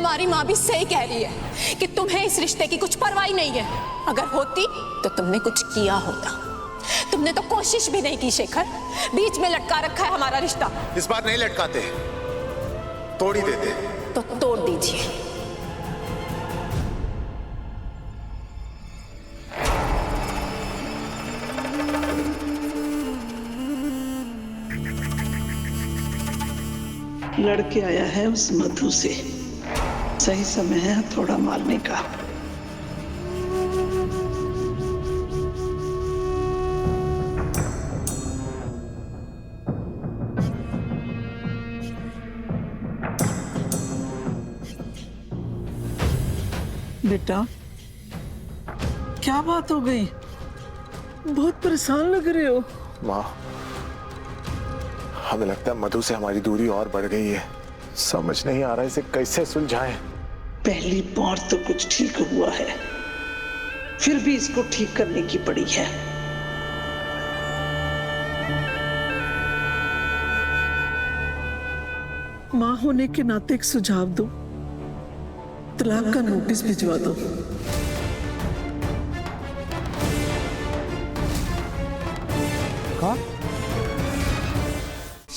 हमारी माँ भी सही कह रही है कि तुम्हें इस रिश्ते की कुछ परवाह नहीं है। अगर होती तो तुमने कुछ किया होता। तुमने तो कोशिश भी नहीं की शेखर। बीच में लटका रखा है हमारा रिश्ता। इस बार नहीं लटकाते, तोड़ ही देते। तो तोड़ दीजिए। लड़के आया है उस मधु से, सही समय है थोड़ा मारने का। बेटा क्या बात हो गई? बहुत परेशान लग रहे हो। माँ, हमें लगता है मधु से हमारी दूरी और बढ़ गई है। समझ नहीं आ रहा इसे कैसे सुलझाएं। पहली बार तो कुछ ठीक हुआ है, फिर भी इसको ठीक करने की पड़ी है। मां होने के नाते एक सुझाव दो, तलाक का नोटिस भिजवा दो।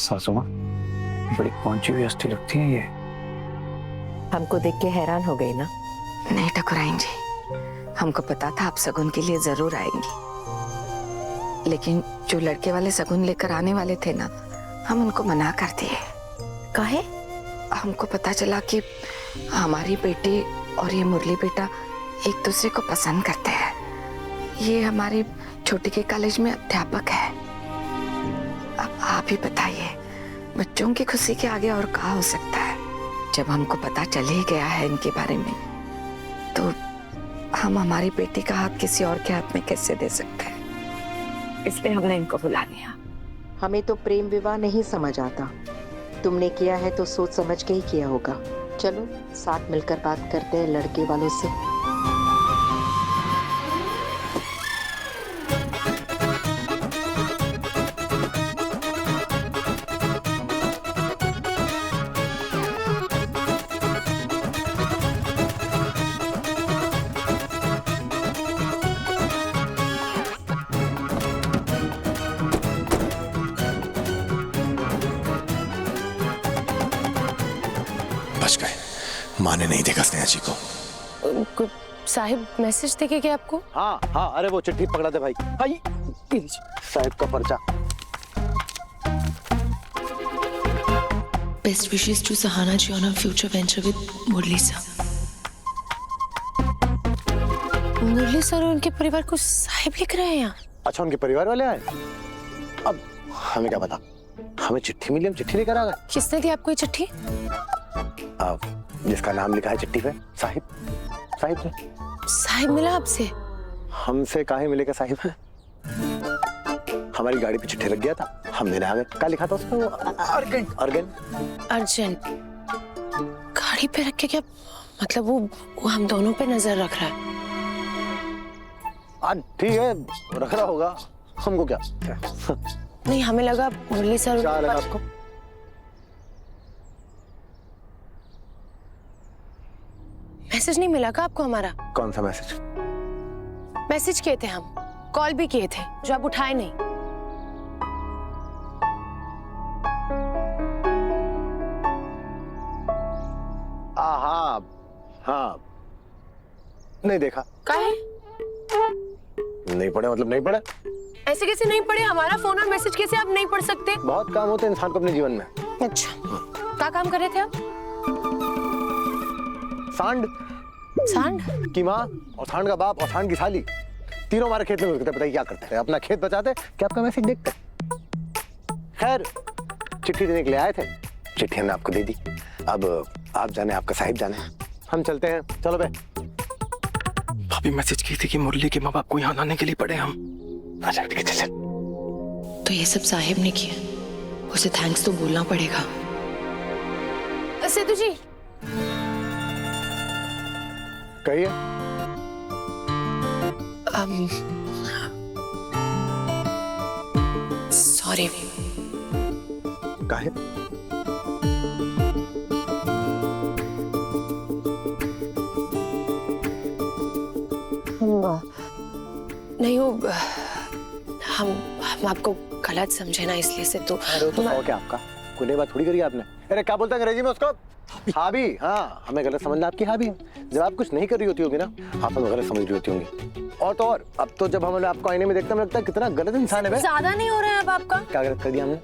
सासू माँ बड़ी पहुंची हुई हस्ती लगती है ये। हमको देख के हैरान हो गई ना? नहीं ठकुराइन जी, हमको पता था आप सगुन के लिए जरूर आएंगी, लेकिन जो लड़के वाले सगुन लेकर आने वाले थे ना, हम उनको मना कर दिए। काहे? हमको पता चला कि हमारी बेटी और ये मुरली बेटा एक दूसरे को पसंद करते हैं। ये हमारी छोटी के कॉलेज में अध्यापक है। अब आप ही बताइए, बच्चों की खुशी के आगे और क्या हो सकता है? जब हमको पता चल ही गया है इनके बारे में, तो हम हमारी बेटी का हाथ किसी और के हाथ में कैसे दे सकते हैं? इसलिए हमने इनको बुला लिया। हमें तो प्रेम विवाह नहीं समझ आता, तुमने किया है तो सोच समझ के ही किया होगा। चलो साथ मिलकर बात करते हैं लड़के वालों से। बच गए। माँ ने नहीं देखा स्नेहा जी को। साहिब मैसेज देखे क्या आपको? हाँ हाँ, अरे वो चिट्ठी पकड़ा दे भाई। भाई साहब का पर्चा। Best wishes to Sahana ji on her future venture with Murli sir. Murli sir और उनके परिवार को साहिब लिख रहे हैं यहाँ। अच्छा, उनके परिवार वाले आए? अब हमें क्या पता, हमें चिट्ठी मिली, हम चिट्ठी लेकर आ गए। किसने दी आपको ये चिट्ठी? अब जिसका नाम लिखा है चिट्ठी पे, साहिब। साहिब ने। साहिब मिला आपसे? हमसे काहे मिलेगा साहिब है? हमारी गाड़ी पे चिट्ठी लग गया था, हम देने आ गए। क्या लिखा था उसमें? अर्जेंट। अर्जेंट गाड़ी पे रख के? क्या मतलब वो हम दोनों पे नजर रख रहा है? ठीक है, रख रहा होगा, हमको क्या। नहीं, हमें लगा मुरली सर। क्या लगा आपको? मैसेज नहीं मिला क्या आपको हमारा? कौन सा मैसेज? मैसेज किए थे हम, कॉल भी किए थे, जो आप उठाए नहीं। हाँ हाँ, नहीं देखा। काहे? नहीं पढ़े मतलब नहीं पढ़े। ऐसे कैसे नहीं पढ़े? हमारा फोन और मैसेज कैसे आप नहीं पढ़ सकते? बहुत काम होते हैं इंसान को अपने जीवन में। अच्छा, क्या काम कर रहे थे आप? सांड। सांड की माँ और सांड का बाप और सांड की साली, तीनों हमारे खेत में घुसते। बताइए क्या करते हैं? अपना खेत बचाते कि आपका मैसेज देखते? खैर, चिट्ठी देने के लिए आए थे, चिट्ठी हमने आपको दे दी। अब आप जाने, आपका साहिब जाने, हम चलते हैं। चलो बे। भाभी मैसेज की थी कि मुरली के माँ बाप को यहाँ आने के लिए पड़े हम। अच्छा ठीक है, चल। तो ये सब साहिब ने किया, उसे थैंक्स तो बोलना पड़ेगा। सेतु जी, कहिए। सॉरी। काहे? हम आपको गलत समझे ना, इसलिए से तो अरे तो शौक है आपका, कोई नई बात थोड़ी करी आपने। अरे क्या बोलते हैं अंग्रेजी में उसको? हाबी। हाँ, हमें गलत समझना आपकी हाबी है। जब आप कुछ नहीं कर रही होती होगी ना, आप हमें गलत समझ रही होती होंगी। और तो और अब तो जब हमें आपको आईने में देखते हैं, हमें लगता है कितना गलत इंसान है। ज्यादा नहीं हो रहा है अब आपका? क्या गलत कर दिया हमने?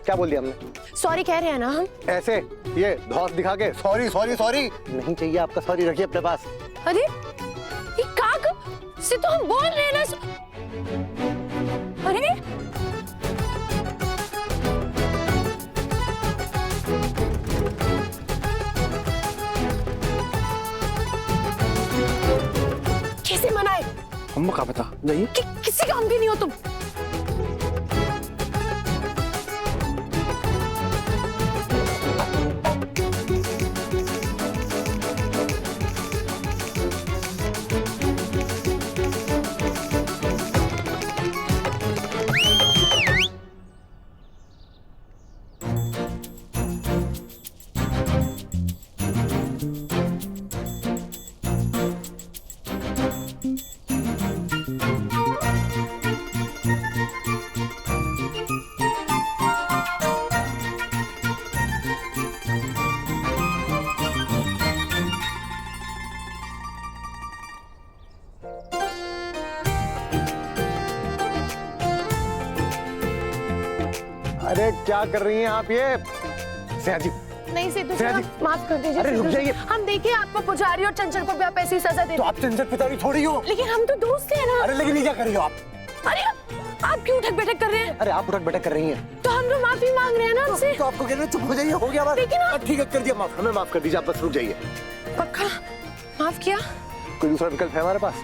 क्या बोल दिया हमने? सॉरी कह रहे हैं ना हम। ऐसे ये धौस दिखा के सॉरी सॉरी सॉरी नहीं चाहिए आपका, सॉरी रखिए अपने पास। अरे ये काक से तो हम बोल रहे हैं ना। अरे कैसे मनाए? हम क्या पता, जाइए। किसी काम की नहीं हो तुम। अरे क्या कर रही हैं आप ये? स्नेहा जी नहीं सेतु स्नेहा सर, जी। माफ कर दीजिए। अरे रुक सेतु सर। जाइए। हम देखिए आपको पुजारी और चंचल को भी आप ऐसी सजा दे। तो आप चंचल पितारी थोड़ी हो। लेकिन हम तो दोस्त हैं ना। अरे लेकिन ये क्या कर रही हो आप? अरे आप क्यों उठक बैठक कर रहे हैं? अरे आप उठक बैठक कर रही हैं। तो हम तो माफी मांग रहे हैं ना आपसे। तो आपको कहना चुप हो जाइए, हो गया बात। लेकिन आप- ठीक है, कर दिया माफ, हमें माफ कर दीजिए, आप बस रुक जाइए। पक्का माफ किया? कोई दूसरा विकल्प है हमारे पास?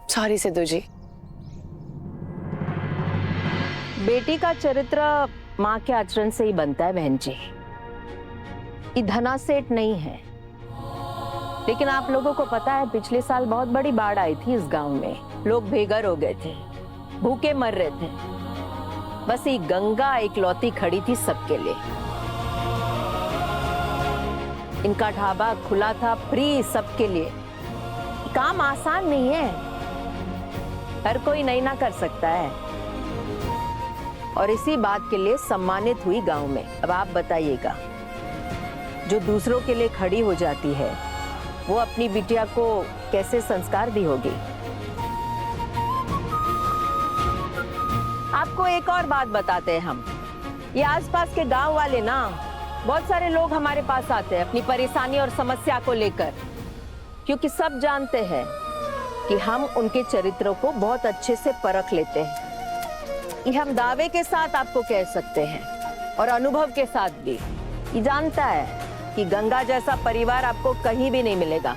सॉरी सेतु जी। बेटी का चरित्र माँ के आचरण से ही बनता है बहन जी। ये धना सेठ नहीं है, लेकिन आप लोगों को पता है पिछले साल बहुत बड़ी बाढ़ आई थी इस गांव में। लोग बेघर हो गए थे, भूखे मर रहे थे। बस ये गंगा इकलौती खड़ी थी सबके लिए। इनका ढाबा खुला था फ्री सबके लिए। काम आसान नहीं है, हर कोई नहीं ना कर सकता है। और इसी बात के लिए सम्मानित हुई गांव में। अब आप बताइएगा, जो दूसरों के लिए खड़ी हो जाती है वो अपनी बिटिया को कैसे संस्कार दी होगी। आपको एक और बात बताते हैं हम। ये आसपास के गांव वाले ना, बहुत सारे लोग हमारे पास आते हैं अपनी परेशानी और समस्या को लेकर, क्योंकि सब जानते हैं कि हम उनके चरित्रों को बहुत अच्छे से परख लेते हैं। ये हम दावे के साथ आपको कह सकते हैं और अनुभव के साथ भी। ये जानता है कि गंगा जैसा परिवार आपको कहीं भी नहीं मिलेगा।